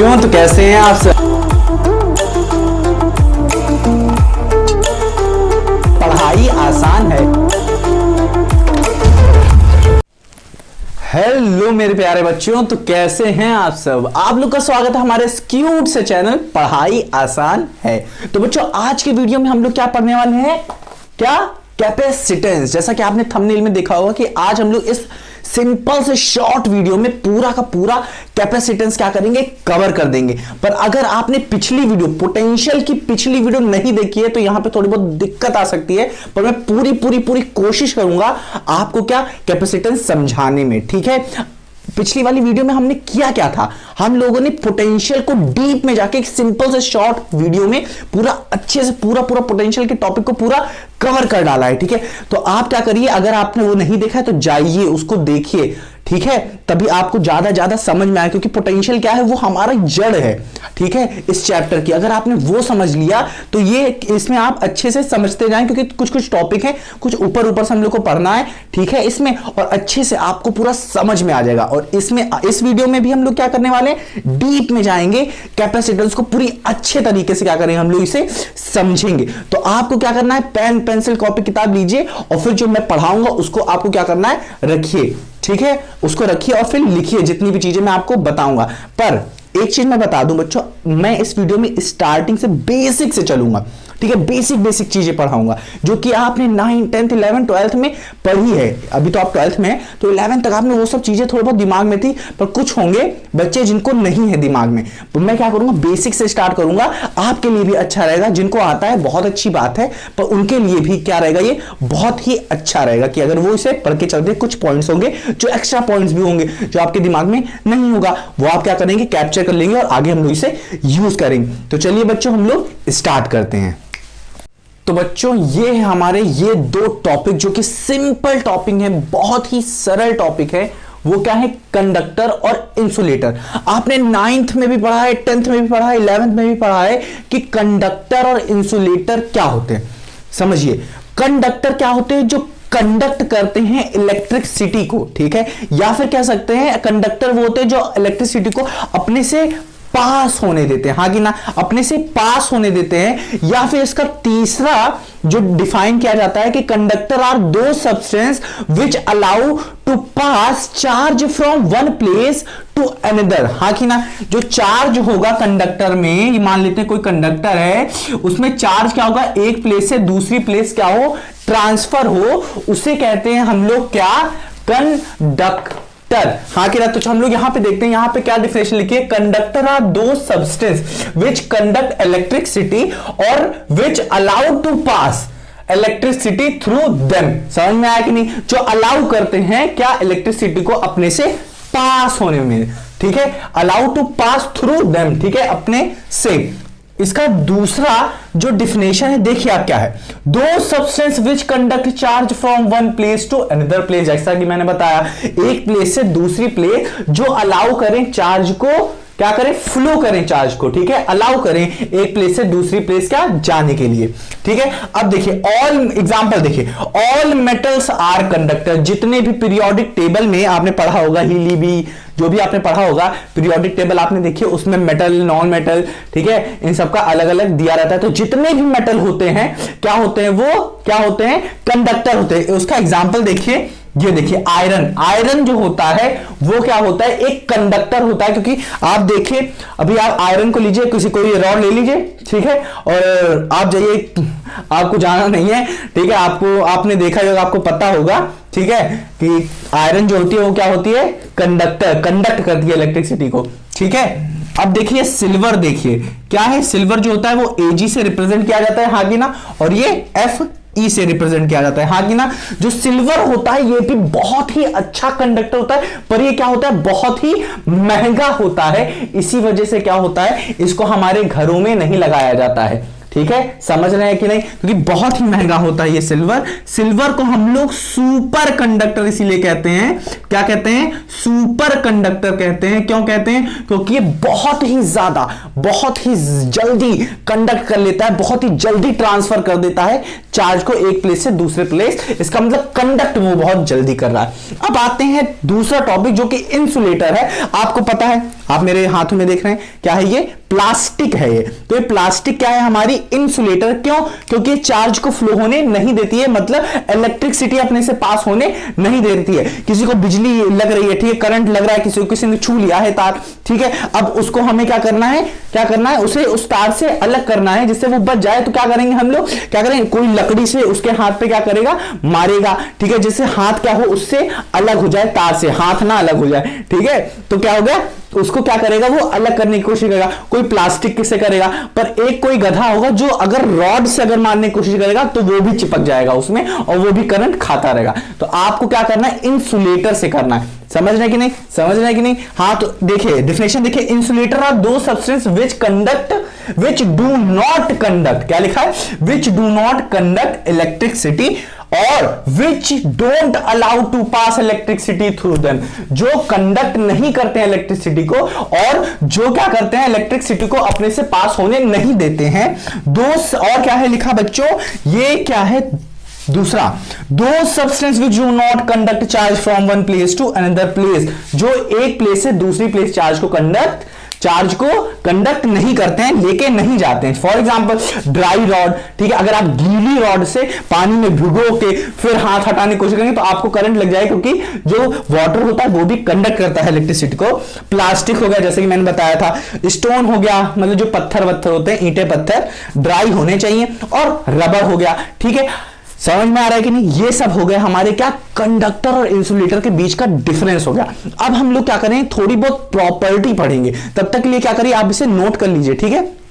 क्यों तो कैसे हैं आप सब। पढ़ाई आसान है। हेलो मेरे प्यारे बच्चों, तो कैसे हैं आप सब। आप लोग का स्वागत है हमारे इस क्यूट से चैनल पढ़ाई आसान है। तो बच्चों आज के वीडियो में हम लोग क्या पढ़ने वाले हैं, क्या कैपेसिटेंस। जैसा कि आपने थंबनेल में देखा होगा कि आज हम लोग इस सिंपल से शॉर्ट वीडियो में पूरा का पूरा कैपेसिटेंस क्या करेंगे, कवर कर देंगे। पर अगर आपने पिछली वीडियो पोटेंशियल की पिछली वीडियो नहीं देखी है तो यहां पे थोड़ी बहुत दिक्कत आ सकती है, पर मैं पूरी कोशिश करूंगा आपको क्या कैपेसिटेंस समझाने में, ठीक है। पिछली वाली वीडियो में हमने किया क्या था, हम लोगों ने पोटेंशियल को डीप में जाके एक सिंपल से शॉर्ट वीडियो में पूरा अच्छे से पूरा पोटेंशियल के टॉपिक को पूरा कवर कर डाला है, ठीक है। तो आप क्या करिए, अगर आपने वो नहीं देखा है तो जाइए उसको देखिए, ठीक है। तभी आपको ज्यादा समझ में आए, क्योंकि पोटेंशियल क्या है, वो हमारा जड़ है, ठीक है, इस चैप्टर की। अगर आपने वो समझ लिया तो ये इसमें आप अच्छे से समझते जाएं, क्योंकि कुछ टॉपिक है, कुछ ऊपर से हम लोग को पढ़ना है, ठीक है, इसमें, और अच्छे से आपको पूरा समझ में आ जाएगा। और इसमें इस वीडियो में भी हम लोग क्या करने वाले हैं, डीप में जाएंगे, कैपेसिटेंस को पूरी अच्छे तरीके से क्या करेंगे, हम लोग इसे समझेंगे। तो आपको क्या करना है, पेन पेंसिल कॉपी किताब लीजिए और फिर जो मैं पढ़ाऊंगा उसको आपको क्या करना है, रखिए, ठीक है, उसको रखिए और फिर लिखिए जितनी भी चीजें मैं आपको बताऊंगा। पर एक चीज मैं बता दूं बच्चों, मैं इस वीडियो में स्टार्टिंग से बेसिक से चलूंगा, ठीक है। बेसिक चीजें पढ़ाऊंगा जो कि आपने 9th 10th 11th 12th में पढ़ी है। अभी तो आप 12th में है तो 11th तक आपने वो सब चीजें थोड़ी बहुत दिमाग में थी, पर कुछ होंगे बच्चे जिनको नहीं है दिमाग में। तो मैं क्या करूंगा, बेसिक से स्टार्ट करूंगा, आपके लिए भी अच्छा रहेगा। जिनको आता है बहुत अच्छी बात है, पर उनके लिए भी क्या रहेगा, ये बहुत ही अच्छा रहेगा कि अगर वो इसे पढ़ के चलते, कुछ पॉइंट्स होंगे जो एक्स्ट्रा पॉइंट्स भी होंगे जो आपके दिमाग में नहीं होगा, वो आप क्या करेंगे, कैप्चर कर लेंगे और आगे हम लोग इसे यूज करेंगे। तो चलिए बच्चों हम लोग स्टार्ट करते हैं। तो बच्चों ये है हमारे ये दो टॉपिक जो कि सिंपल टॉपिक है, बहुत ही सरल टॉपिक है। वो क्या है, कंडक्टर और इंसुलेटर। आपने 9th में भी पढ़ा है, 10th में भी पढ़ा है, 11th में भी पढ़ा है कि कंडक्टर और इंसुलेटर क्या होते हैं। समझिए, कंडक्टर क्या होते हैं, जो कंडक्ट करते हैं इलेक्ट्रिसिटी को, ठीक है, या फिर कह सकते हैं कंडक्टर वो होते हैं जो इलेक्ट्रिसिटी को अपने से पास होने देते हैं, हाँ कि ना, अपने से पास होने देते हैं। या फिर इसका तीसरा जो डिफाइन किया जाता है कि conductor are those substance which allow to pass charge from one place to another, हाँ कि ना। जो चार्ज होगा कंडक्टर में, ये मान लेते हैं कोई कंडक्टर है, उसमें चार्ज क्या होगा, एक प्लेस से दूसरी प्लेस क्या हो, ट्रांसफर हो, उसे कहते हैं हम लोग क्या, कंडक्टर, हाँ कि ना। तो हम लोग यहां पे देखते हैं, यहां पे क्या डिफिनेशन लिखी है, conductor are those substance which conduct electricity और which allow to pass electricity through them. समझ में आया कि नहीं, जो अलाउ करते हैं क्या, इलेक्ट्रिसिटी को अपने से पास होने में, ठीक है, allow to pass through them, ठीक है, अपने से। इसका दूसरा जो डिफिनेशन है, देखिए आप क्या है, those substance which conduct charge from one place to another place. जैसा कि मैंने बताया, एक प्लेस से दूसरी प्लेस जो अलाउ करें चार्ज को, क्या करें, फ्लो करें चार्ज को, ठीक है, अलाउ करें एक प्लेस से दूसरी प्लेस क्या जाने के लिए, ठीक है। अब देखिए ऑल एग्जांपल, देखिए ऑल मेटल्स आर कंडक्टर। जितने भी पीरियोडिक टेबल में आपने पढ़ा होगा, हीली भी जो भी आपने पढ़ा होगा, पीरियोडिक टेबल आपने देखिए, उसमें मेटल नॉन मेटल, ठीक है, इन सबका अलग अलग दिया रहता है। तो जितने भी मेटल होते हैं क्या होते हैं, वो क्या होते हैं, कंडक्टर होते हैं। उसका एग्जांपल देखिए, ये देखिए आयरन जो होता है वो क्या होता है, एक कंडक्टर होता है। क्योंकि आप देखिए, अभी आप आयरन को लीजिए, किसी कोई रॉड ले लीजिए, ठीक है, और आप जाइए, आपको जाना नहीं है, ठीक है, आपको आपने देखा होगा, आपको पता होगा, ठीक है, कि आयरन जो होती है वो क्या होती है, कंडक्टर, कंडक्ट करती है इलेक्ट्रिसिटी को, ठीक है। अब देखिए सिल्वर, देखिए क्या है, सिल्वर जो होता है वो Ag से रिप्रेजेंट किया जाता है, हाँ कि ना, और ये Fe से रिप्रेजेंट किया जाता है, हाँ कि ना। जो सिल्वर होता है ये भी बहुत ही अच्छा कंडक्टर होता है, पर ये क्या होता है, बहुत ही महंगा होता है। इसी वजह से क्या होता है, इसको हमारे घरों में नहीं लगाया जाता है, ठीक है, समझ रहे हैं कि नहीं, क्योंकि बहुत ही महंगा होता है ये सिल्वर। सिल्वर को हम लोग सुपर कंडक्टर इसीलिए कहते हैं, क्या कहते हैं, सुपर कंडक्टर कहते हैं। क्यों कहते हैं, क्योंकि ये बहुत बहुत ही जल्दी कंडक्ट कर लेता है, बहुत ही जल्दी ट्रांसफर कर देता है चार्ज को एक प्लेस से दूसरे प्लेस। इसका मतलब कंडक्ट वो बहुत जल्दी कर रहा है। अब आते हैं दूसरा टॉपिक जो कि इंसुलेटर है। आपको पता है, आप मेरे हाथों में देख रहे हैं, क्या है ये? प्लास्टिक है ये। तो ये प्लास्टिक क्या है? हमारी इंसुलेटर। क्यों? क्योंकि चार्ज को फ्लो होने नहीं देती है, मतलब इलेक्ट्रिसिटी अपने से पास होने नहीं देती है। किसी को बिजली लग रही है, ठीक है, करंट लग रहा है, किसी ने छू लिया है तार, ठीक है, अब उसको हमें क्या करना है, उसे उस तार से अलग करना है जिससे वो बच जाए। तो क्या करेंगे हम लोग? क्या करेंगे? कोई लकड़ी से उसके हाथ पे क्या करेगा? मारेगा, ठीक है, जिससे हाथ क्या हो, उससे अलग हो जाए, तार से हाथ ना अलग हो जाए, ठीक है। तो क्या हो गया? उसको क्या करेगा? वो अलग करने की कोशिश करेगा। कोई प्लास्टिक से करेगा, पर एक कोई गधा होगा जो अगर रॉड से अगर मारने की कोशिश करेगा तो वो भी चिपक जाएगा उसमें और वो भी करंट खाता रहेगा। तो आपको क्या करना है? इंसुलेटर से करना है। समझ रहे कि नहीं? समझ रहे कि नहीं? हाँ, तो देखिए डिफिनेशन देखिए, insulator are those substance which conduct, which do not conduct, क्या लिखा है? Which do not conduct electricity और which don't allow to pass electricity through them, जो कंडक्ट नहीं करते हैं इलेक्ट्रिसिटी को और जो क्या करते हैं, इलेक्ट्रिसिटी को अपने से पास होने नहीं देते हैं। और क्या है लिखा बच्चों? ये क्या है? दूसरा, those substance which do not conduct charge from one place to another place, जो एक प्लेस से दूसरी प्लेस चार्ज को कंडक्ट नहीं करते हैं, लेके नहीं जाते हैं। फॉर एग्जांपल ड्राई रॉड, ठीक है, अगर आप गीली रॉड से पानी में भिगो के फिर हाथ हटाने की कोशिश करेंगे तो आपको करंट लग जाएगा, क्योंकि जो वाटर होता है वो भी कंडक्ट करता है इलेक्ट्रिसिटी को। प्लास्टिक हो गया, जैसे कि मैंने बताया था, स्टोन हो गया, मतलब जो पत्थर होते हैं, ईंटें पत्थर ड्राई होने चाहिए, और रबर हो गया, ठीक है। समझ में आ रहा है कि नहीं? ये सब हो गए हमारे क्या, कंडक्टर और इंसुलेटर के बीच का डिफरेंस हो गया। अब हम लोग क्या करें, थोड़ी बहुत प्रॉपर्टी पढ़ेंगे। तब तक के लिए क्या करिए, आप इसे नोट कर लीजिए, ठीक है।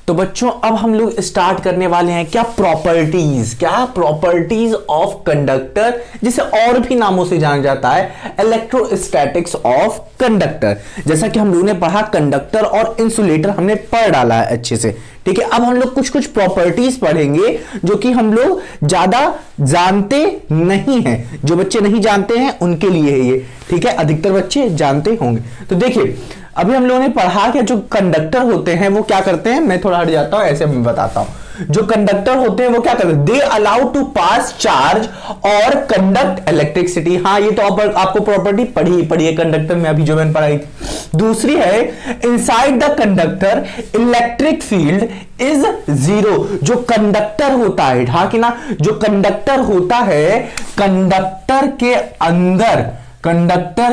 तो बच्चों अब हम लोग स्टार्ट करने वाले हैं क्या, प्रॉपर्टीज ऑफ कंडक्टर, जिसे और भी नामों से जाना जाता है इलेक्ट्रोस्टैटिक्स ऑफ कंडक्टर। जैसा कि हम लोगों ने पढ़ा, कंडक्टर और इंसुलेटर हमने पढ़ डाला है अच्छे से, ठीक है। अब हम लोग कुछ प्रॉपर्टीज पढ़ेंगे जो कि हम लोग ज्यादा जानते नहीं हैं, जो बच्चे नहीं जानते हैं उनके लिए है ये, ठीक है। अधिकतर बच्चे जानते होंगे। तो देखिए अभी हम लोगों ने पढ़ा कि जो कंडक्टर होते हैं वो क्या करते हैं, मैं थोड़ा हट जाता हूं, ऐसे मैं बताता हूं। जो कंडक्टर होते हैं वो क्या करते हैं, they allow to pass charge और कंडक्ट इलेक्ट्रिसिटी। हाँ, ये तो आपको प्रॉपर्टी पढ़ी है कंडक्टर में, अभी जो मैंने पढ़ाई थी। दूसरी है, inside the conductor electric field is zero. जो कंडक्टर होता है, हाँ कि ना, जो कंडक्टर होता है, कंडक्टर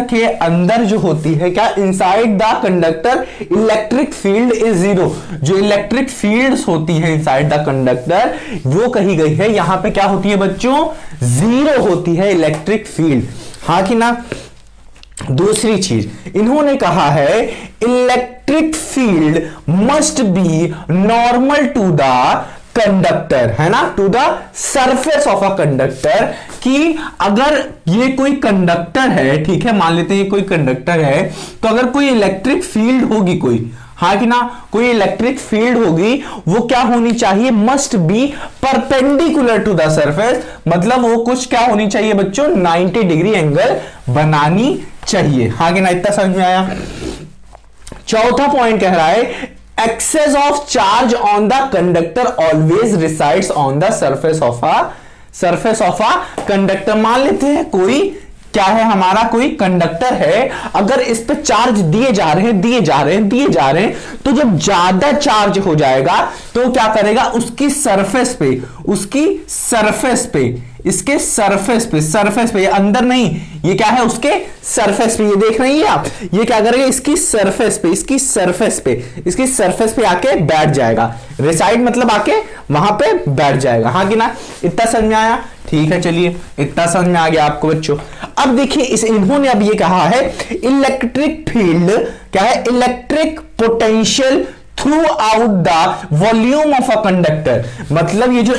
के अंदर जो होती है क्या, inside the conductor electric field is zero. जो इलेक्ट्रिक फील्ड्स होती है इनसाइड द कंडक्टर, वो कही गई है यहां पे क्या होती है बच्चों, जीरो होती है इलेक्ट्रिक फील्ड, हाँ कि ना। दूसरी चीज इन्होंने कहा है, electric field must be normal to the conductor, है ना, to the surface of a conductor, कि अगर ये कोई कंडक्टर है, ठीक है, मान लेते हैं कोई कंडक्टर है, तो अगर कोई इलेक्ट्रिक फील्ड होगी कोई, हाँ कि ना, कोई इलेक्ट्रिक फील्ड होगी, वो क्या होनी चाहिए, must be perpendicular to the surface, मतलब वो कुछ क्या होनी चाहिए बच्चों, 90 डिग्री एंगल बनानी चाहिए, हाँ कि ना। इतना समझ में आया। चौथा पॉइंट कह रहा है, excess of charge on the conductor always resides on the surface of a conductor। मान लेते हैं कोई क्या है, हमारा कोई कंडक्टर है, अगर इस पे चार्ज दिए जा रहे हैं, तो जब ज्यादा चार्ज हो जाएगा तो क्या करेगा, उसकी सरफेस पे, ये अंदर नहीं, ये क्या है, उसके सरफेस पे, ये देख रही हैं आप, ये क्या करेगा, इसकी सरफेस पे आके बैठ जाएगा। रिसाइड मतलब आके वहां पे बैठ जाएगा, हाँ कि ना। इतना समझ में आया? ठीक है, चलिए, इतना समझ में आ गया आपको बच्चों। अब देखिए इन्होंने अब ये कहा है, इलेक्ट्रिक फील्ड क्या है, electric potential through out the volume of a conductor, मतलब ये जो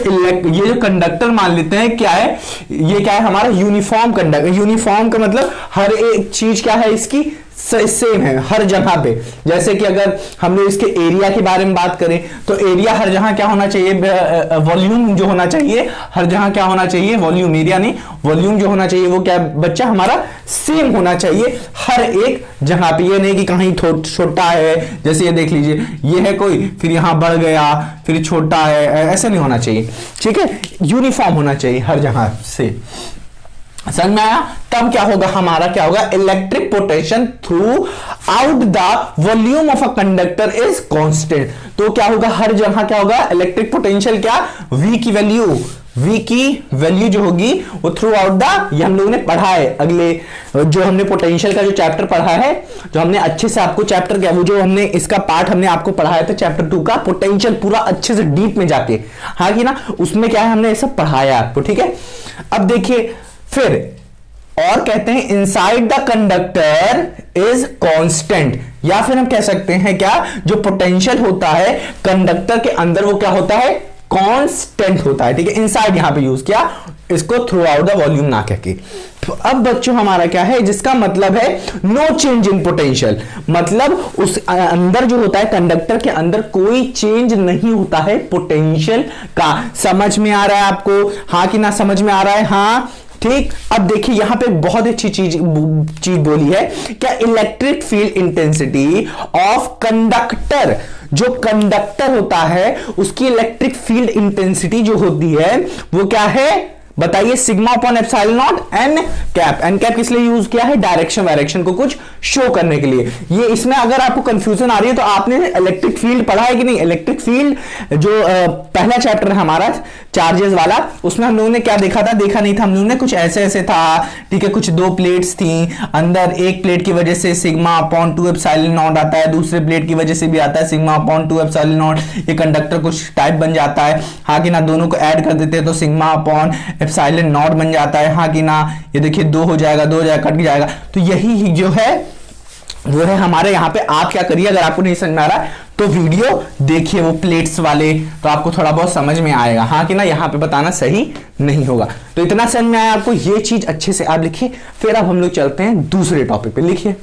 कंडक्टर मान लेते हैं क्या है, ये क्या है हमारा यूनिफॉर्म कंडक्टर। यूनिफॉर्म का मतलब हर एक चीज क्या है, इसकी सेम है हर जगह पे। जैसे कि अगर हम लोग इसके एरिया के बारे में बात करें तो एरिया हर जगह क्या होना चाहिए, वॉल्यूम जो होना चाहिए हर जगह क्या होना चाहिए, वॉल्यूम, एरिया नहीं, वॉल्यूम जो होना चाहिए वो क्या बच्चा हमारा सेम होना चाहिए हर एक जगह पे। ये नहीं कि कहीं छोटा है, जैसे ये देख लीजिए ये है कोई, फिर यहां बढ़ गया, फिर छोटा है, ऐसे नहीं होना चाहिए, ठीक है, यूनिफॉर्म होना चाहिए हर जगह से। समझ में आया? तब क्या होगा, हमारा क्या होगा, electric potential through out the volume of a conductor is constant. तो क्या होगा, हर जगह क्या होगा, इलेक्ट्रिक पोटेंशियल क्या, V की वैल्यू जो होगी वो थ्रू आउट द, ये हम लोगों ने पढ़ा है अगले, जो हमने पोटेंशियल का जो चैप्टर पढ़ा है, जो हमने अच्छे से आपको चैप्टर क्या, वो जो हमने इसका पार्ट हमने आपको पढ़ाया था चैप्टर 2 का, पोटेंशियल पूरा अच्छे से डीप में जाके, हाँ कि ना, उसमें क्या है हमने ये सब पढ़ाया आपको, ठीक है। अब देखिए फिर और कहते हैं inside the conductor is constant, या फिर हम कह सकते हैं क्या, जो पोटेंशियल होता है कंडक्टर के अंदर वो क्या होता है, कांस्टेंट होता है, ठीक है। इनसाइड यहां पे यूज किया इसको, थ्रू आउट द वॉल्यूम ना कहके। अब बच्चों हमारा क्या है, जिसका मतलब है नो चेंज इन पोटेंशियल, मतलब उस अंदर जो होता है कंडक्टर के अंदर कोई चेंज नहीं होता है पोटेंशियल का। समझ में आ रहा है आपको, हाँ कि ना, समझ में आ रहा है, हाँ ठीक। अब देखिए यहां पे बहुत अच्छी चीज बोली है, क्या, electric field intensity of conductor, जो कंडक्टर होता है उसकी इलेक्ट्रिक फील्ड इंटेंसिटी जो होती है वो क्या है, बताइए, sigma upon epsilon naught n cap. N cap किस लिए यूज किया है, डायरेक्शन वायरेक्शन को कुछ शो करने के लिए। ये इसमें अगर आपको कंफ्यूजन आ रही है तो आपने इलेक्ट्रिक फील्ड पढ़ा है कि नहीं, इलेक्ट्रिक फील्ड जो पहला चैप्टर है हमारा चार्जेस वाला, उसमें हम लोगों ने क्या देखा था, देखा नहीं था हम लोगों ने, कुछ ऐसे ऐसे था, ठीक है, कुछ दो प्लेट्स थी, अंदर एक प्लेट की वजह से सिग्मा अपॉन 2 एप्सिलॉन नॉट आता है, दूसरे प्लेट की वजह से भी आता है सिग्मा अपॉन 2 एप्सिलॉन नॉट, ये कंडक्टर कुछ टाइप बन जाता है, हाँ कि ना, दोनों को ऐड कर देते हैं तो सिग्मा अपॉन एप्सिलॉन नॉट बन जाता है, हाँ कि ना, ये देखिए 2 हो जाएगा, 2 हो जाएगा, कट जाएगा। तो यही जो है वो है हमारे यहाँ पे। आप क्या करिए, अगर आपको नहीं समझ में आ रहा है तो वीडियो देखिए वो प्लेट्स वाले, तो आपको थोड़ा बहुत समझ में आएगा, हाँ कि ना, यहाँ पे बताना सही नहीं होगा। तो इतना समझ में आया आपको, ये चीज अच्छे से आप लिखिए। फिर अब हम लोग चलते हैं दूसरे टॉपिक पे, लिखिए।